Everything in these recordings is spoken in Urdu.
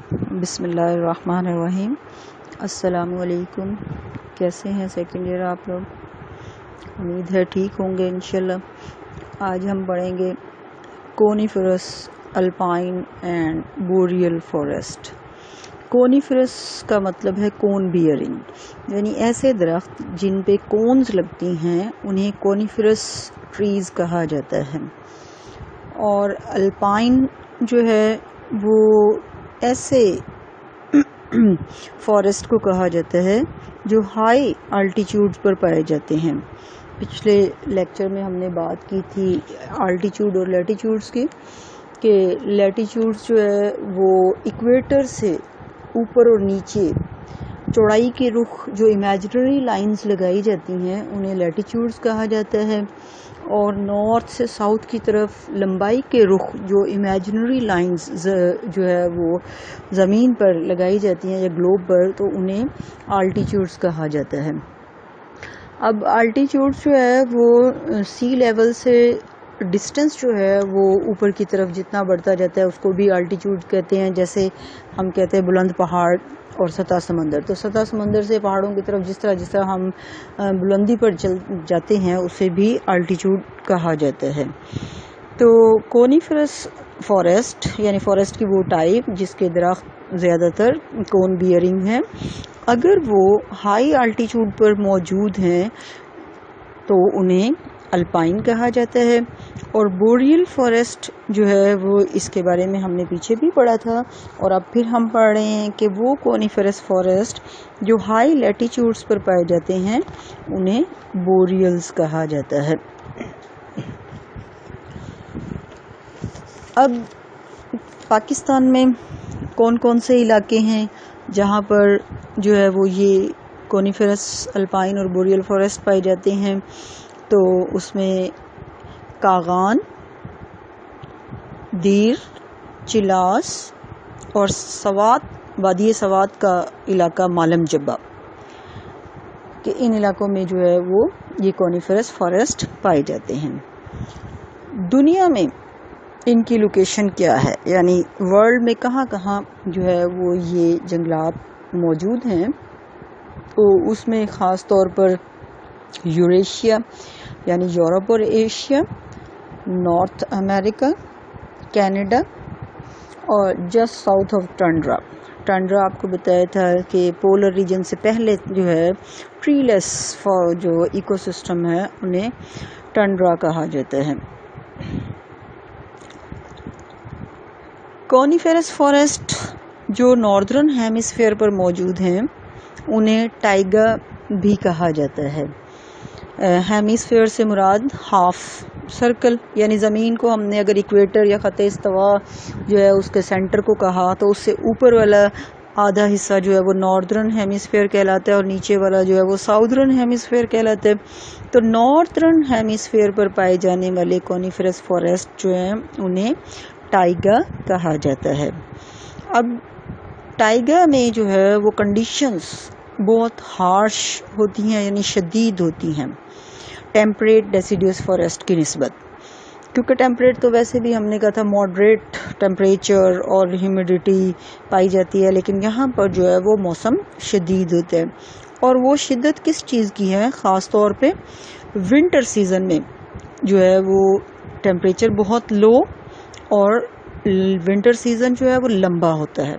بسم اللہ الرحمن الرحیم۔ السلام علیکم، کیسے ہیں سیکنڈ ایئر آپ لوگ؟ امید ہے ٹھیک ہوں گے انشاءاللہ۔ آج ہم پڑھیں گے کونیفرس، الپائن اینڈ بوریل فارسٹ۔ کونیفرس کا مطلب ہے کون بیئرنگ، یعنی ایسے درخت جن پہ کونز لگتی ہیں انہیں کونیفرس ٹریز کہا جاتا ہے۔ اور الپائن جو ہے وہ ایسے فارسٹ کو کہا جاتا ہے جو ہائی الٹیچیوڈ پر پائے جاتے ہیں۔ پچھلے لیکچر میں ہم نے بات کی تھی الٹیچیوڈ اور لیٹیچیوڈز کی، کہ لیٹیچیوڈز جو ہے وہ ایکویٹر سے اوپر اور نیچے چوڑائی کے رخ جو امیجنری لائنز لگائی جاتی ہیں انہیں لیٹیچیوڈز کہا جاتا ہے، اور نارتھ سے ساؤتھ کی طرف لمبائی کے رخ جو امیجنری لائنز جو ہے وہ زمین پر لگائی جاتی ہیں یا گلوب پر، تو انہیں الٹیچیوڈز کہا جاتا ہے۔ اب الٹیچیوڈز جو ہے وہ سی لیول سے ڈسٹینس جو ہے وہ اوپر کی طرف جتنا بڑھتا جاتا ہے اس کو بھی الٹیچیوڈ کہتے ہیں۔ جیسے ہم کہتے ہیں بلند پہاڑ اور سطح سمندر، تو سطح سمندر سے پہاڑوں کی طرف جس طرح ہم بلندی پر چل جاتے ہیں اسے بھی الٹیچیوڈ کہا جاتا ہے۔ تو کونیفرس فارسٹ یعنی فارسٹ کی وہ ٹائپ جس کے درخت زیادہ تر کون بیئرنگ ہیں، اگر وہ ہائی الٹیچیوڈ پر موجود ہیں تو انہیں الپائن کہا جاتا ہے۔ اور بوریل فارسٹ جو ہے وہ اس کے بارے میں ہم نے پیچھے بھی پڑھا تھا، اور اب پھر ہم پڑھ رہے ہیں کہ وہ کونیفرس فارسٹ جو ہائی لیٹیچیوڈز پر پائے جاتے ہیں انہیں بوریلز کہا جاتا ہے۔ اب پاکستان میں کون کون سے علاقے ہیں جہاں پر جو ہے وہ یہ کونیفرس، الپائن اور بوریل فارسٹ پائے جاتے ہیں؟ تو اس میں کاغان، دیر، چلاس اور سوات، وادی سوات کا علاقہ مالم جبہ، کہ ان علاقوں میں جو ہے وہ یہ کونیفرس فارسٹ پائے جاتے ہیں۔ دنیا میں ان کی لوکیشن کیا ہے، یعنی ورلڈ میں کہاں کہاں جو ہے وہ یہ جنگلات موجود ہیں؟ تو اس میں خاص طور پر یوریشیا یعنی یورپ اور ایشیا، نارتھ امریکا، کینیڈا، اور جسٹ ساؤتھ آف ٹنڈرا آپ کو بتایا تھا کہ پولر ریجن سے پہلے جو ہے ٹری لیس جو ایکو سسٹم ہے انہیں ٹنڈرا کہا جاتا ہے۔ کونیفرس فارسٹ جو ناردرن ہیمسفیئر پر موجود ہیں انہیں ٹائیگا بھی کہا جاتا ہے۔ ہیمسفیئر سے مراد ہاف سرکل، یعنی زمین کو ہم نے اگر ایکویٹر یا خط استوا جو ہے اس کے سینٹر کو کہا تو اس سے اوپر والا آدھا حصہ جو ہے وہ ناردرن ہیمسفیئر کہلاتا ہے اور نیچے والا جو ہے وہ ساؤدرن ہیمسفیئر کہلاتا ہے۔ تو ناردرن ہیمسفیئر پر پائے جانے والے کونیفرس فارسٹ جو ہیں انہیں ٹائیگا کہا جاتا ہے۔ اب ٹائیگا میں جو ہے وہ کنڈیشنز بہت ہارش ہوتی ہیں، یعنی شدید ہوتی ہیں ٹیمپریٹ ڈیسیڈیوس فارسٹ کی نسبت، کیونکہ ٹیمپریٹ تو ویسے بھی ہم نے کہا تھا ماڈریٹ ٹیمپریچر اور ہیومیڈیٹی پائی جاتی ہے، لیکن یہاں پر جو ہے وہ موسم شدید ہوتا ہے۔ اور وہ شدت کس چیز کی ہے؟ خاص طور پہ ونٹر سیزن میں جو ہے وہ ٹیمپریچر بہت لو، اور ونٹر سیزن جو ہے وہ لمبا ہوتا ہے،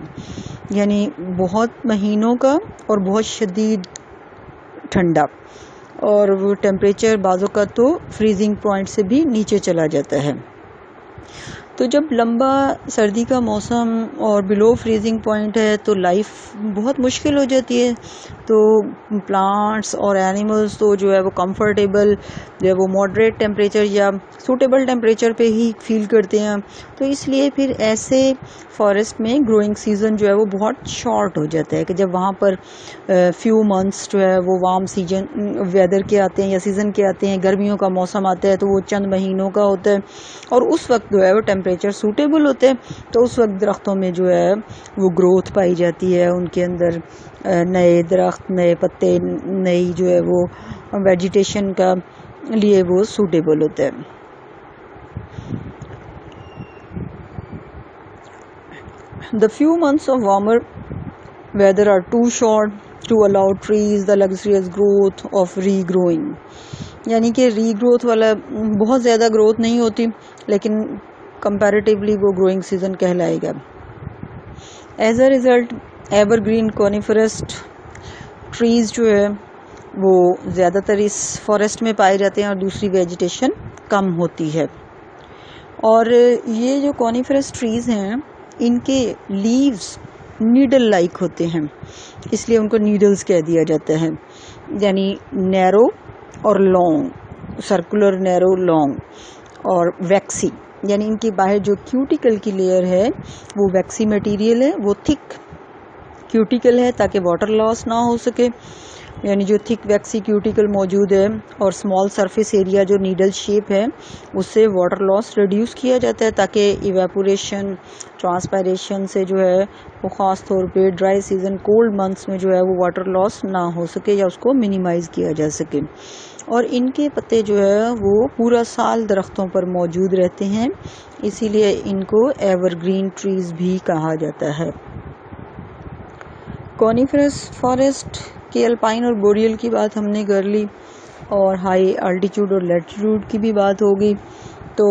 یعنی بہت مہینوں کا اور بہت شدید ٹھنڈا، اور وہ ٹیمپریچر بعض اوقات تو فریزنگ پوائنٹ سے بھی نیچے چلا جاتا ہے۔ تو جب لمبا سردی کا موسم اور بلو فریزنگ پوائنٹ ہے تو لائف بہت مشکل ہو جاتی ہے، تو پلانٹس اور اینیملز تو جو ہے وہ کمفرٹیبل جو ہے وہ ماڈریٹ ٹیمپریچر یا سوٹیبل ٹیمپریچر پہ ہی فیل کرتے ہیں، تو اس لیے پھر ایسے فارسٹ میں گروئنگ سیزن جو ہے وہ بہت شارٹ ہو جاتا ہے، کہ جب وہاں پر فیو منتھس جو ہے وہ وارم سیزن ویدر کے آتے ہیں یا سیزن کے آتے ہیں، گرمیوں کا موسم آتا ہے تو وہ چند مہینوں کا ہوتا ہے، اور اس وقت جو ہے وہ ٹیمپریچر سوٹیبل ہوتے ہیں، تو اس وقت درختوں میں جو ہے وہ گروتھ پائی جاتی ہے، ان کے اندر نئے درخت، نئے پتے، نئی جو ہے وہ ویجیٹیشن کا لیے وہ سوٹیبل ہوتا ہے۔ The few months of warmer weather are too short to allow trees the luxurious growth of regrowing. یعنی کہ ری گروتھ والا بہت زیادہ گروتھ نہیں ہوتی لیکن کمپیریٹیولی وہ گروئنگ سیزن کہلائے گا. As a result evergreen coniferous trees جو ہے وہ زیادہ تر اس فارسٹ میں پائے جاتے ہیں اور دوسری ویجیٹیشن کم ہوتی ہے. اور یہ جو کونیفرس ٹریز ہیں ان کے لیوز نیڈل لائک ہوتے ہیں، اس لیے ان کو نیڈلز کہہ دیا جاتا ہے. یعنی نیرو اور لانگ، سرکولر نیرو لانگ اور ویکسی، یعنی ان کے باہر جو کیوٹیکل کی لیئر ہے وہ ویکسی میٹیریل ہے، وہ تھک کیوٹیکل ہے تاکہ واٹر لاس نہ ہو سکے. یعنی جو تھک ویکسی کیوٹیکل موجود ہے اور اسمال سرفیس ایریا جو نیڈل شیپ ہے اس سے واٹر لاس ریڈیوس کیا جاتا ہے تاکہ ایویپوریشن ٹرانسپائریشن سے جو ہے وہ خاص طور پہ ڈرائی سیزن کولڈ منتھس میں جو ہے وہ واٹر لاس نہ ہو سکے یا اس کو منیمائز کیا جا سکے. اور ان کے پتے جو ہے وہ پورا سال درختوں پر موجود رہتے ہیں، اسی لیے ان کو ایور گرین ٹریز بھی کہا جاتا ہے. کونیفرس فارسٹ کے الپائن اور بوریل کی بات ہم نے کر لی اور ہائی الٹیٹیوڈ اور لیٹیٹیوڈ کی بھی بات ہوگی. تو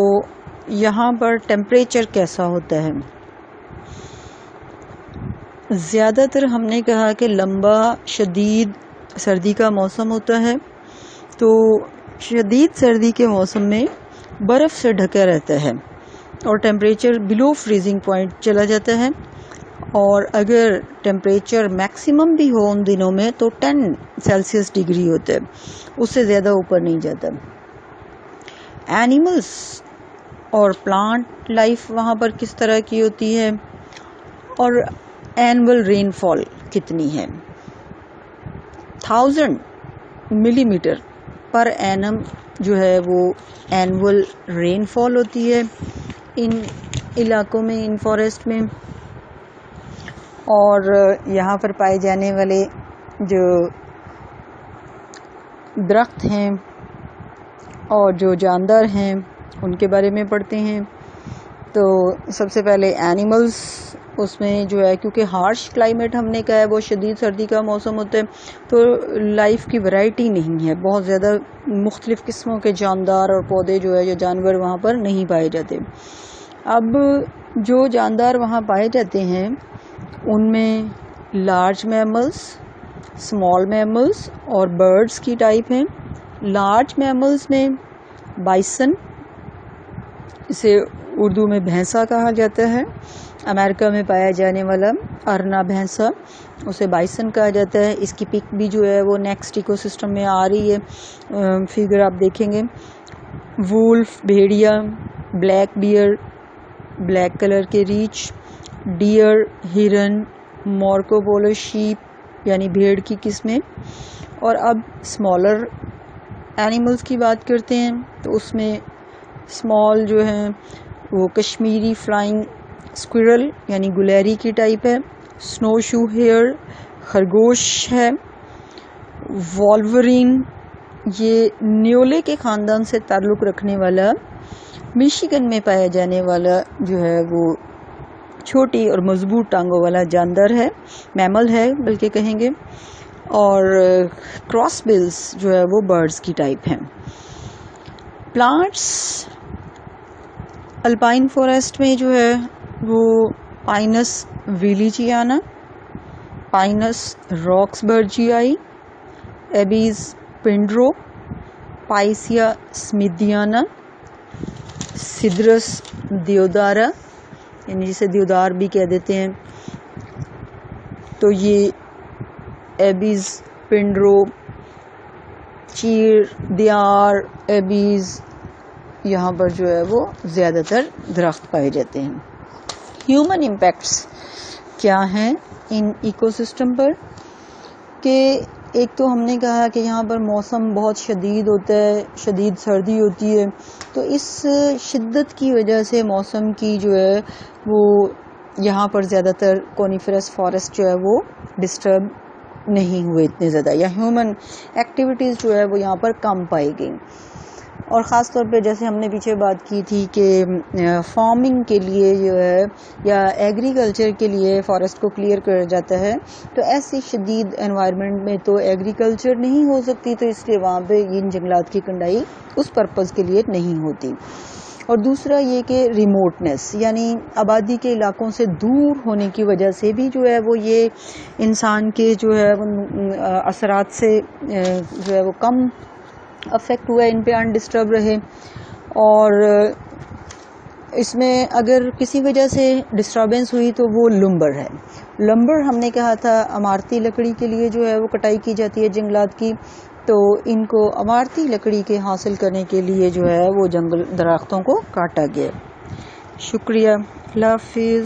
یہاں پر ٹیمپریچر کیسا ہوتا ہے؟ زیادہ تر ہم نے کہا کہ لمبا شدید سردی کا موسم ہوتا ہے، تو شدید سردی کے موسم میں برف سے ڈھکا رہتا ہے اور ٹیمپریچر بلو فریزنگ پوائنٹ چلا جاتا ہے. اور اگر ٹیمپریچر میکسیمم بھی ہو ان دنوں میں تو 10 سیلسیس ڈگری ہوتا ہے، اس سے زیادہ اوپر نہیں جاتا. اینیملز اور پلانٹ لائف وہاں پر کس طرح کی ہوتی ہے اور اینول رین فال کتنی ہے؟ 1000 ملی میٹر پر اینم جو ہے وہ اینول رین فال ہوتی ہے ان علاقوں میں، ان فارسٹ میں. اور یہاں پر پائے جانے والے جو درخت ہیں اور جو جاندار ہیں ان کے بارے میں پڑھتے ہیں. تو سب سے پہلے اینیملز، اس میں جو ہے کیونکہ ہارش کلائمیٹ ہم نے کہا ہے وہ شدید سردی کا موسم ہوتا ہے تو لائف کی ورائٹی نہیں ہے، بہت زیادہ مختلف قسموں کے جاندار اور پودے جو ہے یا جانور وہاں پر نہیں پائے جاتے. اب جو جاندار وہاں پائے جاتے ہیں ان میں لارج میملز، اسمال میملز اور برڈز کی ٹائپ ہیں. لارج میملز میں بائسن، اسے اردو میں بھینسا کہا جاتا ہے، امریکہ میں پایا جانے والا ارنا بھینسا اسے بائسن کہا جاتا ہے. اس کی پک بھی جو ہے وہ نیکسٹ ایکو سسٹم میں آ رہی ہے، فگر آپ دیکھیں گے. وولف بھیڑیا، بلیک بیئر بلیک کلر کے ریچھ، ڈیئر، ہرن، مارکو پولو شیپ یعنی بھیڑ کی قسمیں. اور اب اسمالر اینیملز کی بات کرتے ہیں تو اس میں اسمال جو ہیں وہ کشمیری فلائنگ اسکوئرل یعنی گلیری کی ٹائپ ہے، سنو شو ہیئر خرگوش ہے، والورین یہ نیولے کے خاندان سے تعلق رکھنے والا میشیگن میں پایا جانے والا جو ہے وہ چھوٹی اور مضبوط ٹانگوں والا جاندار ہے، میمل ہے بلکہ کہیں گے. اور کراس بلز جو ہے وہ برڈز کی ٹائپ ہیں. پلانٹس الپائن فارسٹ میں جو ہے وہ پائنس ویلیجیانا، پائنس راکس برجیائی، ایبیز پنڈرو، پائسیا سمیدیانا، سدرس دیودارا یعنی جسے دیودار بھی کہہ دیتے ہیں. تو یہ ایبیز پنڈرو، چیر، دیار، ایبیز یہاں پر جو ہے وہ زیادہ تر درخت پائے جاتے ہیں. ہیومن امپیکٹس کیا ہیں ان ایکو سسٹم پر؟ کہ ایک تو ہم نے کہا کہ یہاں پر موسم بہت شدید ہوتا ہے، شدید سردی ہوتی ہے، تو اس شدت کی وجہ سے موسم کی جو ہے وہ یہاں پر زیادہ تر کونیفرس فارسٹ جو ہے وہ ڈسٹرب نہیں ہوئے اتنے زیادہ، یا ہیومن ایکٹیویٹیز جو ہے وہ یہاں پر کم پائی گئی. اور خاص طور پہ جیسے ہم نے پیچھے بات کی تھی کہ فارمنگ کے لیے جو ہے یا ایگریکلچر کے لیے فارسٹ کو کلیئر کیا جاتا ہے، تو ایسی شدید انوائرمنٹ میں تو ایگریکلچر نہیں ہو سکتی، تو اس لیے وہاں پہ ان جنگلات کی کنڈائی اس پرپز کے لیے نہیں ہوتی۔ اور دوسرا یہ کہ ریموٹنس، یعنی آبادی کے علاقوں سے دور ہونے کی وجہ سے بھی جو ہے وہ یہ انسان کے جو ہے اثرات سے جو ہے وہ کم افیکٹ ہوا ہے، ان پہ انڈسٹرب رہے۔ اور اس میں اگر کسی وجہ سے ڈسٹربنس ہوئی تو وہ لمبر ہے۔ لمبر ہم نے کہا تھا عمارتی لکڑی کے لیے جو ہے وہ کٹائی کی جاتی ہے جنگلات کی، تو ان کو عمارتی لکڑی کے حاصل کرنے کے لیے جو ہے وہ جنگل درختوں کو کاٹا گیا۔ شکریہ، اللہ حافظ۔